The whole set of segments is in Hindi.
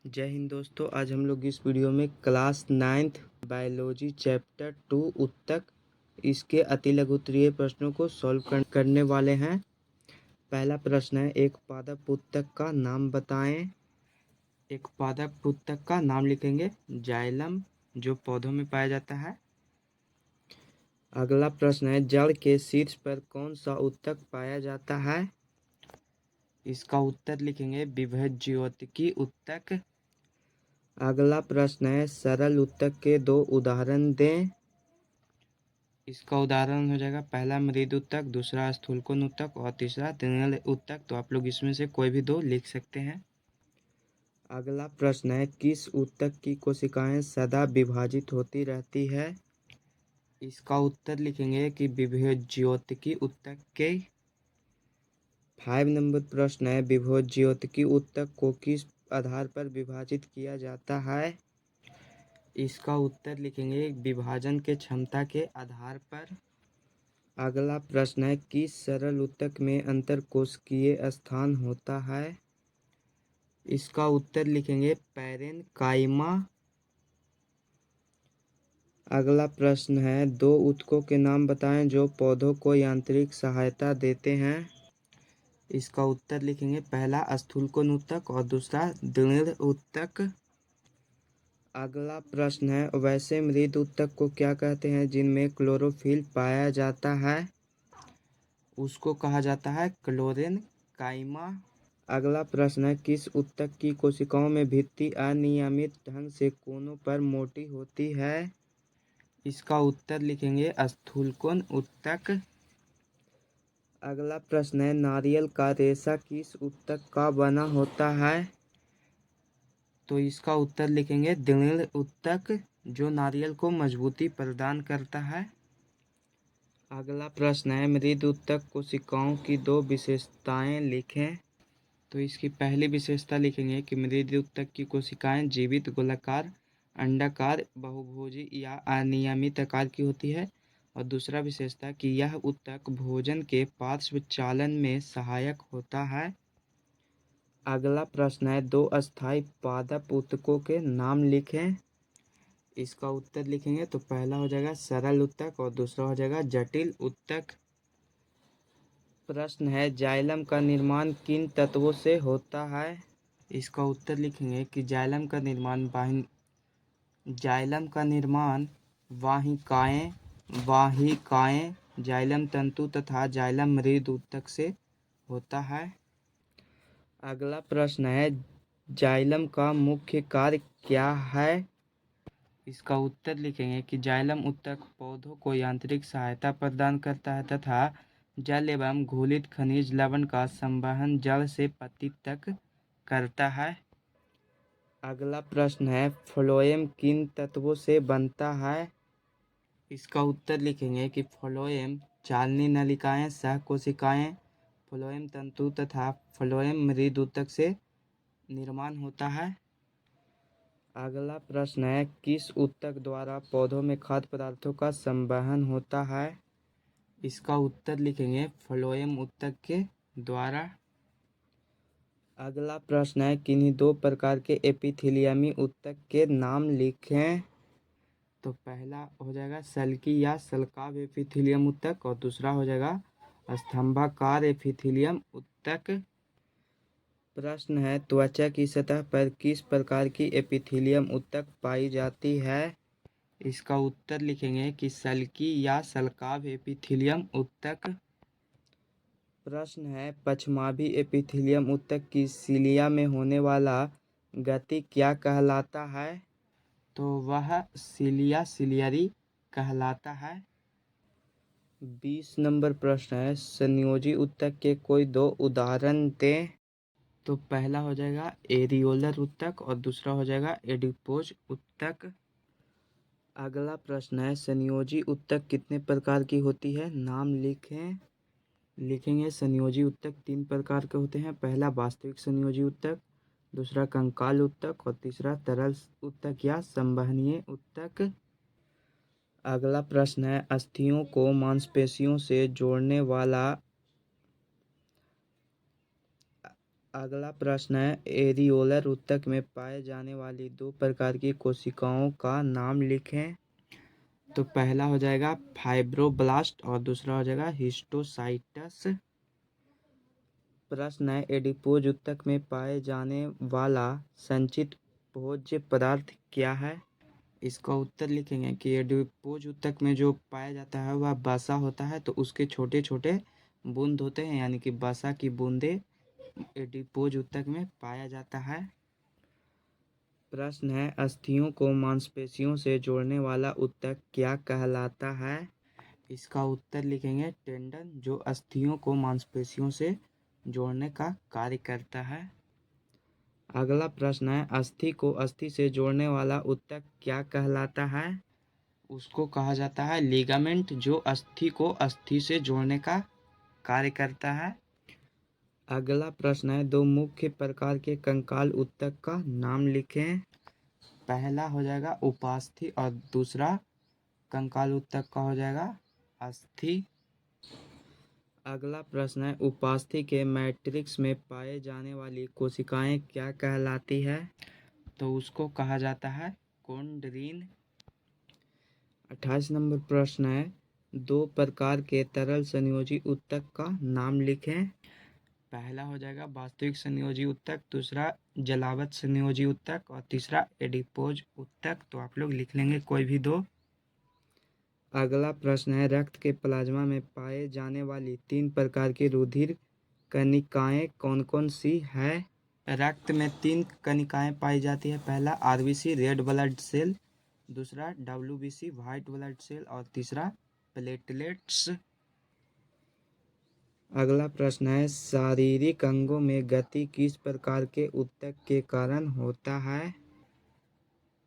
जय हिंद दोस्तों। आज हम लोग इस वीडियो में क्लास 9th बायोलॉजी चैप्टर 2 उत्तक इसके अति लघुत्तरीय प्रश्नों को सॉल्व करने वाले हैं। पहला प्रश्न है, एक पादप उत्तक का नाम बताएं। एक पादप उत्तक का नाम लिखेंगे जाइलम, जो पौधों में पाया जाता है। अगला प्रश्न है, जड़ के शीर्ष पर कौन सा उत्तक पाया जाता है। इसका उत्तर लिखेंगे विभज्योतिकी उत्तक। अगला प्रश्न है, सरल उत्तक के दो उदाहरण दें। इसका उदाहरण हो जाएगा पहला मृद उत्तक, दूसरा स्थूलकोण उत्तक और तीसरा तृणीय उत्तक। तो आप लोग इसमें से कोई भी दो लिख सकते हैं। अगला प्रश्न है, किस उत्तक की कोशिकाएं सदा विभाजित होती रहती है। इसका उत्तर लिखेंगे कि विभज्योतिकी उत्तक के। 5 नंबर प्रश्न है, विभज्योतिकी उत्तक को किस आधार पर विभाजित किया जाता है। इसका उत्तर लिखेंगे विभाजन के क्षमता के आधार पर। अगला प्रश्न है, किस सरल उत्तक में अंतरकोशिकीय स्थान होता है। इसका उत्तर लिखेंगे पैरेन्काइमा। अगला प्रश्न है, दो उत्तकों के नाम बताएं जो पौधों को यांत्रिक सहायता देते हैं। इसका उत्तर लिखेंगे पहला स्थूलकोण उत्तक और दूसरा दृढ़ उत्तक। अगला प्रश्न है, वैसे मृद उत्तक को क्या कहते हैं जिनमें क्लोरोफिल पाया जाता है। उसको कहा जाता है क्लोरेन्काइमा। अगला प्रश्न है, किस उत्तक की कोशिकाओं में भित्ति अनियमित ढंग से कोनों पर मोटी होती है। इसका उत्तर लिखेंगे स्थूलकोण उत्तक। अगला प्रश्न है, नारियल का रेशा किस उत्तक का बना होता है। तो इसका उत्तर लिखेंगे दृढ़ उत्तक, जो नारियल को मजबूती प्रदान करता है। अगला प्रश्न है, मृद उत्तक कोशिकाओं की दो विशेषताएं लिखें। तो इसकी पहली विशेषता लिखेंगे कि मृद उत्तक की कोशिकाएं जीवित गोलाकार, अंडाकार, बहुभुजी या अनियमित आकार की होती है। और दूसरा विशेषता कि यह उत्तक भोजन के पार्श्व चालन में सहायक होता है। अगला प्रश्न है, दो अस्थायी पादप उत्तकों के नाम लिखें। इसका उत्तर लिखेंगे तो पहला हो जाएगा सरल उत्तक और दूसरा हो जाएगा जटिल उत्तक। प्रश्न है, जाइलम का निर्माण किन तत्वों से होता है। इसका उत्तर लिखेंगे कि जाइलम का निर्माण वाहिकाएं, जाइलम तंतु तथा जाइलम मृद उत्तक से होता है। अगला प्रश्न है, जाइलम का मुख्य कार्य क्या है। इसका उत्तर लिखेंगे कि जाइलम उत्तक पौधों को यांत्रिक सहायता प्रदान करता है तथा जल एवं घुलित खनिज लवण का संवहन जड़ से पत्ती तक करता है। अगला प्रश्न है, फ्लोएम किन तत्वों से बनता है। इसका उत्तर लिखेंगे कि फ्लोएम चालनी नलिकाएं, सहकोशिकाएं, फ्लोएम तंतु तथा फ्लोएम मृद उत्तक से निर्माण होता है। अगला प्रश्न है, किस उत्तक द्वारा पौधों में खाद्य पदार्थों का संवहन होता है। इसका उत्तर लिखेंगे फ्लोएम उत्तक के द्वारा। अगला प्रश्न है, किन्हीं दो प्रकार के एपिथेलियमी उत्तक के नाम लिखें। तो पहला हो जाएगा सल्की या सल्काव एपिथेलियम उत्तक और दूसरा हो जाएगा स्तंभाकार एपिथेलियम उत्तक। प्रश्न है, त्वचा की सतह पर किस प्रकार की एपिथेलियम उत्तक पाई जाती है। इसका उत्तर लिखेंगे कि सल्की या सल्काव एपिथेलियम उत्तक। प्रश्न है, पश्चमाभी एपिथेलियम उत्तक की सिलिया में होने वाला गति क्या कहलाता है। तो वह सिलियरी कहलाता है। 20 नंबर प्रश्न है, संयोजी उत्तक के कोई दो उदाहरण दें। तो पहला हो जाएगा एरियोलर उत्तक और दूसरा हो जाएगा एडिपोज उत्तक। अगला प्रश्न है, संयोजी उत्तक कितने प्रकार की होती है, नाम लिखें। लिखेंगे संयोजी उत्तक 3 प्रकार के होते हैं। पहला वास्तविक संयोजी उत्तक, दूसरा कंकाल उत्तक और तीसरा तरल उत्तक या संवहनीय उत्तक। अगला प्रश्न है, अस्थियों को मांसपेशियों से जोड़ने वाला अगला प्रश्न है एरियोलर ऊतक में पाए जाने वाली दो प्रकार की कोशिकाओं का नाम लिखें। तो पहला हो जाएगा फाइब्रोब्लास्ट और दूसरा हो जाएगा हिस्टोसाइटस। प्रश्न है एडिपोज ऊतक में पाए जाने वाला संचित भोज्य पदार्थ क्या है। इसका उत्तर लिखेंगे कि एडिपोज ऊतक में जो पाया जाता है वह वसा होता है, तो उसके छोटे छोटे बूंद होते हैं, यानी कि वसा की बूंदे एडिपोज ऊतक में पाया जाता है। प्रश्न है अस्थियों को मांसपेशियों से जोड़ने वाला ऊतक क्या कहलाता है। इसका उत्तर लिखेंगे टेंडन, जो अस्थियों को मांसपेशियों से जोड़ने का कार्य करता है। अगला प्रश्न है अस्थि को अस्थि से जोड़ने वाला ऊतक क्या कहलाता है। उसको कहा जाता है लिगामेंट, जो अस्थि को अस्थि से जोड़ने का कार्य करता है। अगला प्रश्न है दो मुख्य प्रकार के कंकाल ऊतक का नाम लिखें। पहला हो जाएगा उपास्थि और दूसरा कंकाल ऊतक का हो जाएगा अस्थि। अगला प्रश्न है उपास्थि के मैट्रिक्स में पाए जाने वाली कोशिकाएं क्या कहलाती है। तो उसको कहा जाता है कोंड्रीन। 28 नंबर प्रश्न है दो प्रकार के तरल संयोजी ऊतक का नाम लिखें। पहला हो जाएगा वास्तविक संयोजी ऊतक, दूसरा जलावत संयोजी ऊतक और तीसरा एडिपोज ऊतक। तो आप लोग लिख लेंगे कोई भी दो। अगला प्रश्न है रक्त के प्लाज्मा में पाए जाने वाली तीन प्रकार की रुधिर कणिकाएं कौन कौन सी है। रक्त में तीन कणिकाएं पाई जाती है। पहला आरबीसी रेड ब्लड सेल, दूसरा डब्ल्यूबीसी व्हाइट ब्लड सेल और तीसरा प्लेटलेट्स। अगला प्रश्न है शारीरिक अंगों में गति किस प्रकार के ऊतक के कारण होता है।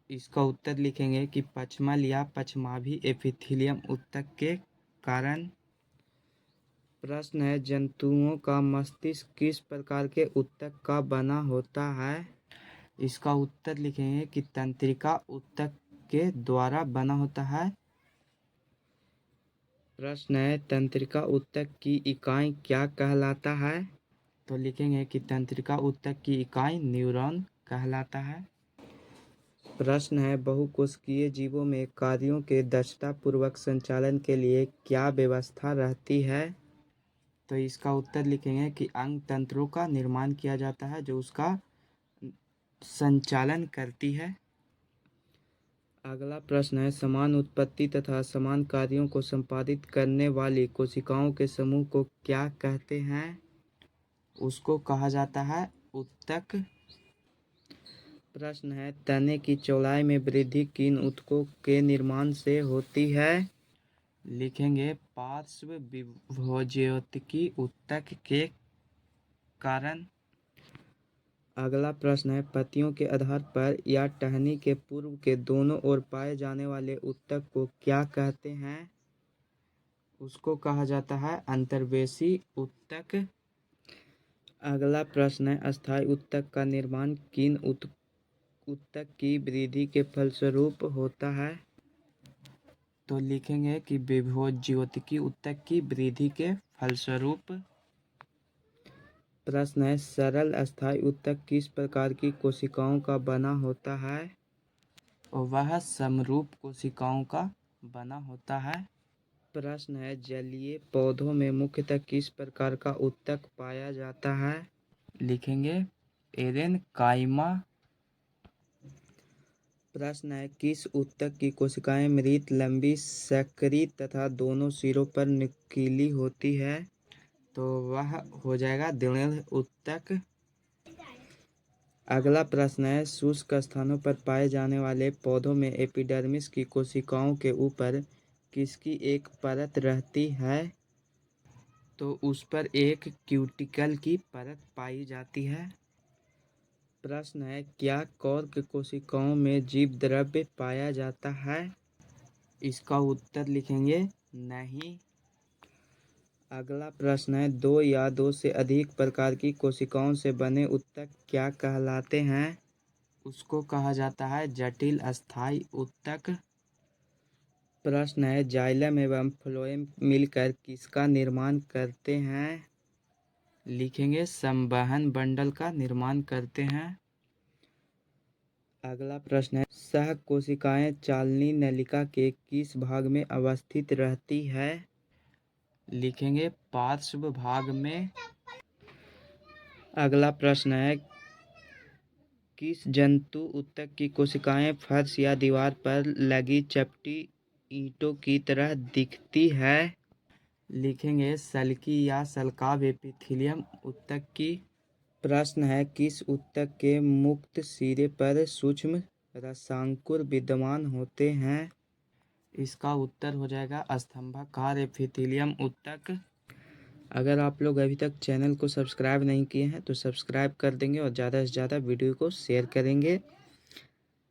इसका उत्तर लिखेंगे कि पचमल या पचमाभी एपिथेलियम ऊतक के कारण। प्रश्न है जंतुओं का मस्तिष्क किस प्रकार के ऊतक का बना होता है। इसका उत्तर लिखेंगे कि तंत्रिका ऊतक के द्वारा बना होता है। प्रश्न है तंत्रिका ऊतक की इकाई क्या कहलाता है। तो लिखेंगे कि तंत्रिका ऊतक की इकाई न्यूरॉन कहलाता है। प्रश्न है बहुकोशिकीय जीवों में कार्यों के दक्षतापूर्वक संचालन के लिए क्या व्यवस्था रहती है। तो इसका उत्तर लिखेंगे कि अंग तंत्रों का निर्माण किया जाता है जो उसका संचालन करती है। अगला प्रश्न है समान उत्पत्ति तथा समान कार्यों को संपादित करने वाली कोशिकाओं के समूह को क्या कहते हैं। उसको कहा जाता है ऊतक। प्रश्न है तने की चौड़ाई में वृद्धि किन ऊतकों के निर्माण से होती है। लिखेंगे पार्श्व विभोज्योतिकी ऊतक के कारण। अगला प्रश्न है पत्तियों के आधार पर या टहनी के पूर्व के दोनों ओर पाए जाने वाले ऊतक को क्या कहते हैं। उसको कहा जाता है अंतर्वेशी ऊतक। अगला प्रश्न है अस्थायी ऊतक का निर्माण किन ऊतक की वृद्धि के फलस्वरूप होता है। तो लिखेंगे कि विभोज्योतिकी ऊतक की वृद्धि के फलस्वरूप। प्रश्न है सरल अस्थायी ऊतक किस प्रकार की कोशिकाओं का बना होता है। और वह समरूप कोशिकाओं का बना होता है। प्रश्न है जलीय पौधों में मुख्यतः किस प्रकार का ऊतक पाया जाता है। लिखेंगे एरेनकाइमा। प्रश्न है किस ऊतक की कोशिकाएं मृत लंबी सक्रिय तथा दोनों सिरों पर नुकीली होती है। तो वह हो जाएगा द्विमेल ऊतक। अगला प्रश्न है शुष्क स्थानों पर पाए जाने वाले पौधों में एपिडर्मिस की कोशिकाओं के ऊपर किसकी एक परत रहती है। तो उस पर एक क्यूटिकल की परत पाई जाती है। प्रश्न है क्या कॉर्क कोशिकाओं में जीव द्रव्य पाया जाता है। इसका उत्तर लिखेंगे नहीं। अगला प्रश्न है दो या दो से अधिक प्रकार की कोशिकाओं से बने ऊतक क्या कहलाते हैं। उसको कहा जाता है जटिल अस्थायी ऊतक। प्रश्न है जाइलम एवं फ्लोएम मिलकर किसका निर्माण करते हैं। लिखेंगे संवहन बंडल का निर्माण करते हैं। अगला प्रश्न है, सह कोशिकाएं चालनी नलिका के किस भाग में अवस्थित रहती है? लिखेंगे पार्श्व भाग में। अगला प्रश्न है, किस जंतु ऊतक की कोशिकाएं फर्श या दीवार पर लगी चपटी ईंटों की तरह दिखती है? लिखेंगे सल्की या सल्काव एपिथेलियम ऊतक की। प्रश्न है, किस ऊतक के मुक्त सिरे पर सूक्ष्म रसांकुर विद्यमान होते हैं? इसका उत्तर हो जाएगा स्तंभाकार एपिथेलियम ऊतक। अगर आप लोग अभी तक चैनल को सब्सक्राइब नहीं किए हैं तो सब्सक्राइब कर देंगे और ज़्यादा से ज़्यादा वीडियो को शेयर करेंगे।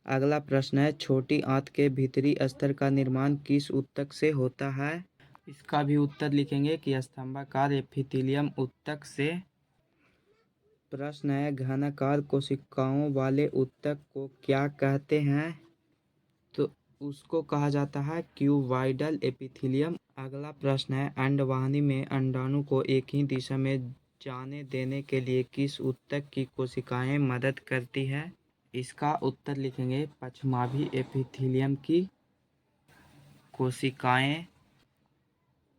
अगला प्रश्न है, छोटी आंत के भीतरी स्तर का निर्माण किस ऊतक से होता है? इसका भी उत्तर लिखेंगे कि स्तंभाकार एपिथेलियम ऊतक से। प्रश्न है, घनाकार कोशिकाओं वाले ऊतक को क्या कहते हैं? तो उसको कहा जाता है क्यूबॉइडल एपिथेलियम। अगला प्रश्न है, अंडवाहिनी में अंडाणु को एक ही दिशा में जाने देने के लिए किस ऊतक की कोशिकाएं मदद करती है? इसका उत्तर लिखेंगे पश्चमाभी एपिथेलियम की कोशिकाएं।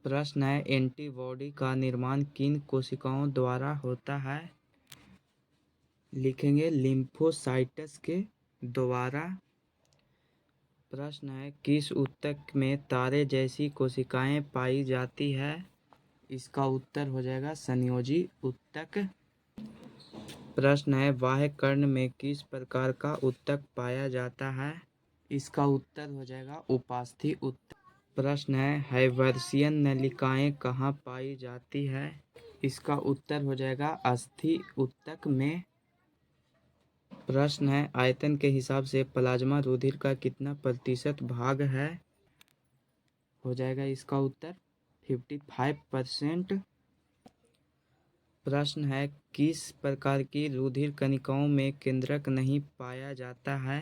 प्रश्न है, एंटीबॉडी का निर्माण किन कोशिकाओं द्वारा होता है? लिखेंगे लिम्फोसाइट्स के द्वारा। प्रश्न है, किस ऊतक में तारे जैसी कोशिकाएं पाई जाती है? इसका उत्तर हो जाएगा संयोजी ऊतक। प्रश्न है, बाह्य कर्ण में किस प्रकार का ऊतक पाया जाता है? इसका उत्तर हो जाएगा उपास्थि ऊतक। प्रश्न है, हैवर्सियन नलिकाएं कहाँ पाई जाती है? इसका उत्तर हो जाएगा अस्थि ऊतक में। प्रश्न है, आयतन के हिसाब से प्लाज्मा रुधिर का कितना प्रतिशत भाग है? हो जाएगा इसका उत्तर 55%। प्रश्न है, किस प्रकार की रुधिर कणिकाओं में केंद्रक नहीं पाया जाता है?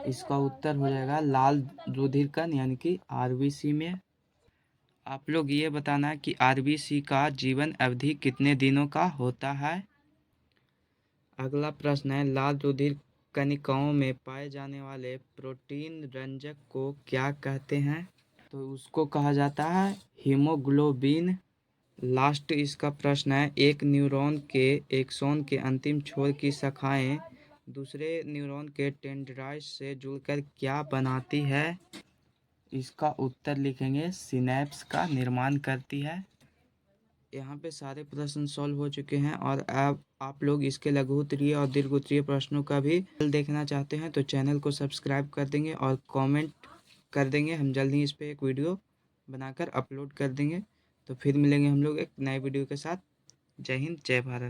इसका उत्तर हो जाएगा लाल रुधिर कण यानी कि आरबीसी में। आप लोग ये बताना कि आरबीसी का जीवन अवधि कितने दिनों का होता है? अगला प्रश्न है, लाल रुधिर कणिकाओं में पाए जाने वाले प्रोटीन रंजक को क्या कहते हैं? तो उसको कहा जाता है हीमोग्लोबिन। लास्ट इसका प्रश्न है, एक न्यूरॉन के एक्सॉन के अंतिम छोर की शाखाएं दूसरे न्यूरॉन के डेंड्राइट से जुड़कर क्या बनाती है? इसका उत्तर लिखेंगे सिनैप्स का निर्माण करती है। यहाँ पे सारे प्रश्न सॉल्व हो चुके हैं और अब आप लोग इसके लघु उत्तरीय और दीर्घ उत्तरीय प्रश्नों का भी हल देखना चाहते हैं तो चैनल को सब्सक्राइब कर देंगे और कमेंट कर देंगे। हम जल्द ही इस पर एक वीडियो बनाकर अपलोड कर देंगे। तो फिर मिलेंगे हम लोग एक नए वीडियो के साथ। जय हिंद, जय भारत।